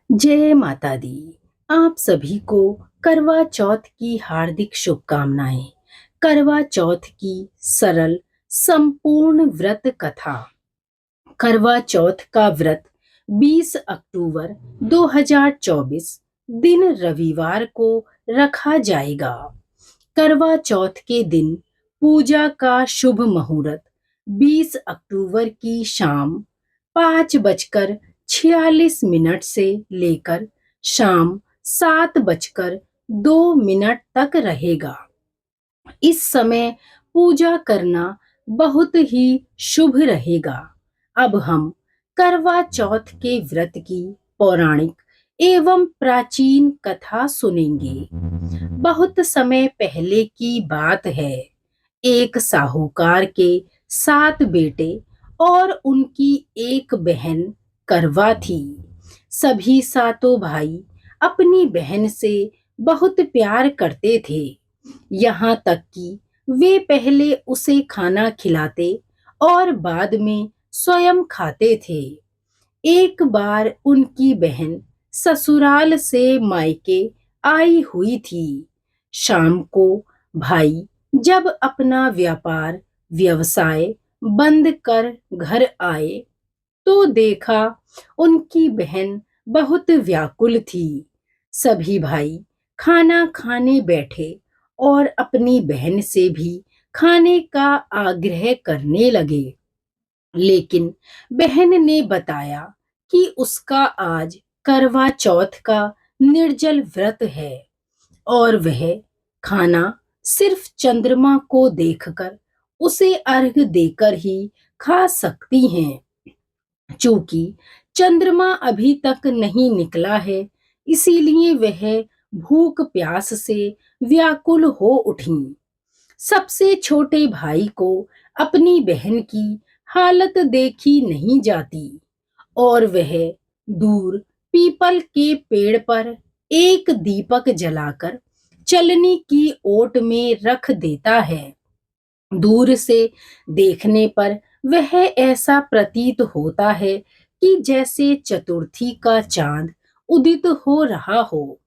जय माता दी। आप सभी को करवा चौथ की हार्दिक शुभकामनाएं। करवा चौथ की सरल संपूर्ण व्रत कथा। करवा चौथ का व्रत 20 अक्टूबर 2024 दिन रविवार को रखा जाएगा। करवा चौथ के दिन पूजा का शुभ मुहूर्त 20 अक्टूबर की शाम 5:46 से लेकर शाम 7:02 तक रहेगा। इस समय पूजा करना बहुत ही शुभ रहेगा। अब हम करवा चौथ के व्रत की पौराणिक एवं प्राचीन कथा सुनेंगे। बहुत समय पहले की बात है। एक साहूकार के 7 बेटे और उनकी एक बहन करवा थी। सभी सातों भाई अपनी बहन से बहुत प्यार करते थे। यहाँ तक कि वे पहले उसे खाना खिलाते और बाद में स्वयं खाते थे। एक बार उनकी बहन ससुराल से मायके आई हुई थी। शाम को भाई जब अपना व्यापार व्यवसाय बंद कर घर आए तो देखा उनकी बहन बहुत व्याकुल थी। सभी भाई खाना खाने बैठे और अपनी बहन से भी खाने का आग्रह करने लगे। लेकिन बहन ने बताया कि उसका आज करवा चौथ का निर्जल व्रत है और वह खाना सिर्फ चंद्रमा को देखकर उसे अर्घ देकर ही खा सकती हैं। चूंकि चंद्रमा अभी तक नहीं निकला है, इसीलिए वह भूख प्यास से व्याकुल हो उठी। सबसे छोटे भाई को अपनी बहन की हालत देखी नहीं जाती और वह दूर पीपल के पेड़ पर एक दीपक जलाकर चलनी की ओट में रख देता है। दूर से देखने पर वह ऐसा प्रतीत होता है कि जैसे चतुर्थी का चांद उदित हो रहा हो।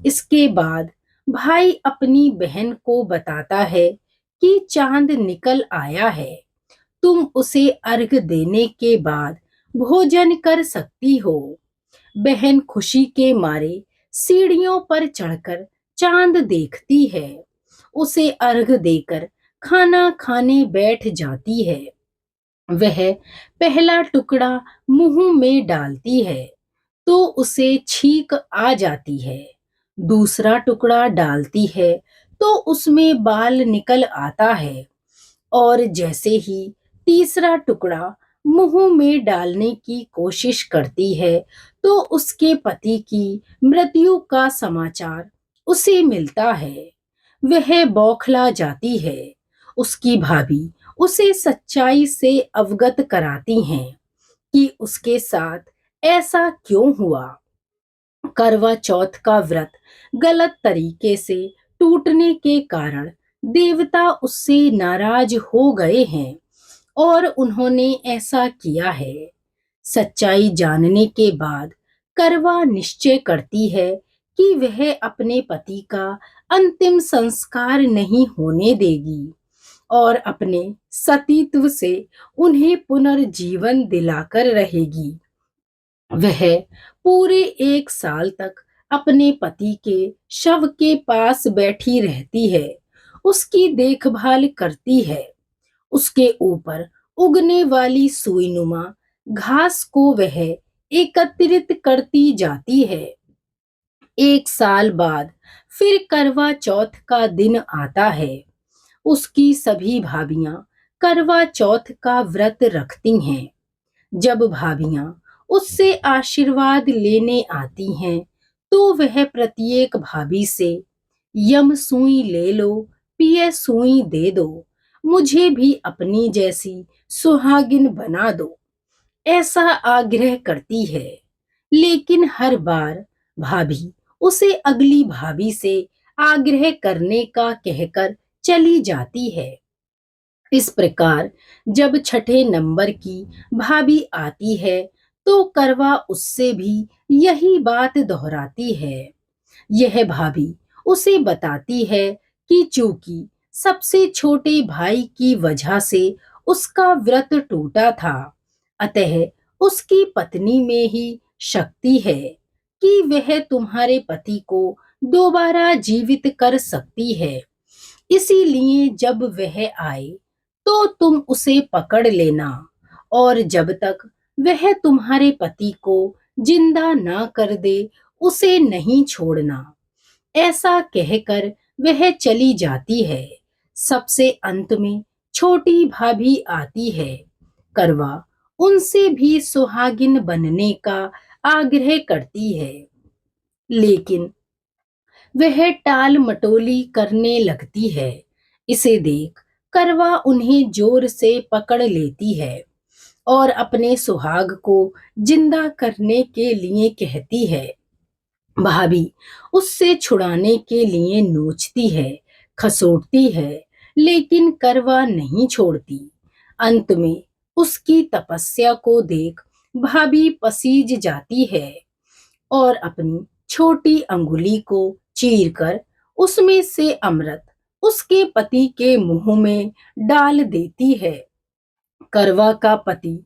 इसके बाद भाई अपनी बहन को बताता है कि चांद निकल आया है, तुम उसे अर्घ देने के बाद भोजन कर सकती हो। बहन खुशी के मारे सीढ़ियों पर चढ़कर चांद देखती है। उसे अर्घ देकर खाना खाने बैठ जाती है। वह पहला टुकड़ा मुंह में डालती है तो उसे छींक आ जाती है। दूसरा टुकड़ा डालती है तो उसमें बाल निकल आता है और जैसे ही तीसरा टुकड़ा मुंह में डालने की कोशिश करती है तो उसके पति की मृत्यु का समाचार उसे मिलता है। वह बौखला जाती है। उसकी भाभी उसे सच्चाई से अवगत कराती हैं कि उसके साथ ऐसा क्यों हुआ। करवा चौथ का व्रत गलत तरीके से टूटने के कारण देवता उससे नाराज हो गए हैं और उन्होंने ऐसा किया है। सच्चाई जानने के बाद करवा निश्चय करती है कि वह अपने पति का अंतिम संस्कार नहीं होने देगी और अपने सतीत्व से उन्हें पुनर्जीवन दिलाकर रहेगी। वह पूरे 1 साल तक अपने पति के शव के पास बैठी रहती है, उसकी देखभाल करती है। उसके ऊपर उगने वाली सुईनुमा घास को वह एकत्रित करती जाती है। 1 साल बाद फिर करवा चौथ का दिन आता है। उसकी सभी भाभियां करवा चौथ का व्रत रखती हैं। जब भाभियां उससे आशीर्वाद लेने आती हैं तो वह प्रत्येक भाभी से यम सुई ले लो, पिए सुई दे दो, मुझे भी अपनी जैसी सुहागिन बना दो, ऐसा आग्रह करती है। लेकिन हर बार भाभी उसे अगली भाभी से आग्रह करने का कहकर चली जाती है। इस प्रकार जब छठे नंबर की भाभी आती है तो करवा उससे भी यही बात दोहराती है। यह भाभी उसे बताती है कि चूंकि सबसे छोटे भाई की वजह से उसका व्रत टूटा था, अतः उसकी पत्नी में ही शक्ति है कि वह तुम्हारे पति को दोबारा जीवित कर सकती है। इसीलिए जब वह आए तो तुम उसे पकड़ लेना, और जब तक वह तुम्हारे पति को जिंदा ना कर दे उसे नहीं छोड़ना। ऐसा कहकर वह चली जाती है। सबसे अंत में छोटी भाभी आती है। करवा उनसे भी सुहागिन बनने का आग्रह करती है, लेकिन वह टाल मटोली करने लगती है। इसे देख करवा उन्हें जोर से पकड़ लेती है और अपने सुहाग को जिंदा करने के लिए कहती है। भाभी उससे छुड़ाने के लिए नोचती है, खसोटती है, लेकिन करवा नहीं छोड़ती। अंत में उसकी तपस्या को देख भाभी पसीज जाती है और अपनी छोटी अंगुली को चीरकर उसमें से अमृत उसके पति के मुंह में डाल देती है। करवा का पति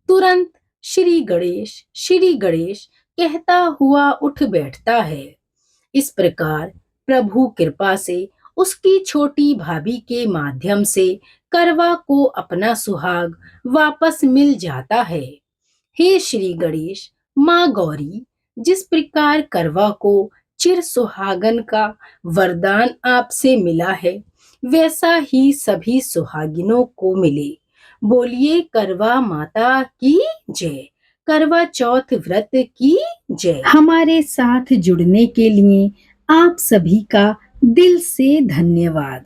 तुरंत श्री गणेश कहता हुआ उठ बैठता है। इस प्रकार प्रभु कृपा से उसकी छोटी भाभी के माध्यम से करवा को अपना सुहाग वापस मिल जाता है। हे श्री गणेश, माँ गौरी, जिस प्रकार करवा को चिर सुहागन का वरदान आपसे मिला है, वैसा ही सभी सुहागिनों को मिले। बोलिए करवा माता की जय। करवा चौथ व्रत की जय। हमारे साथ जुड़ने के लिए आप सभी का दिल से धन्यवाद।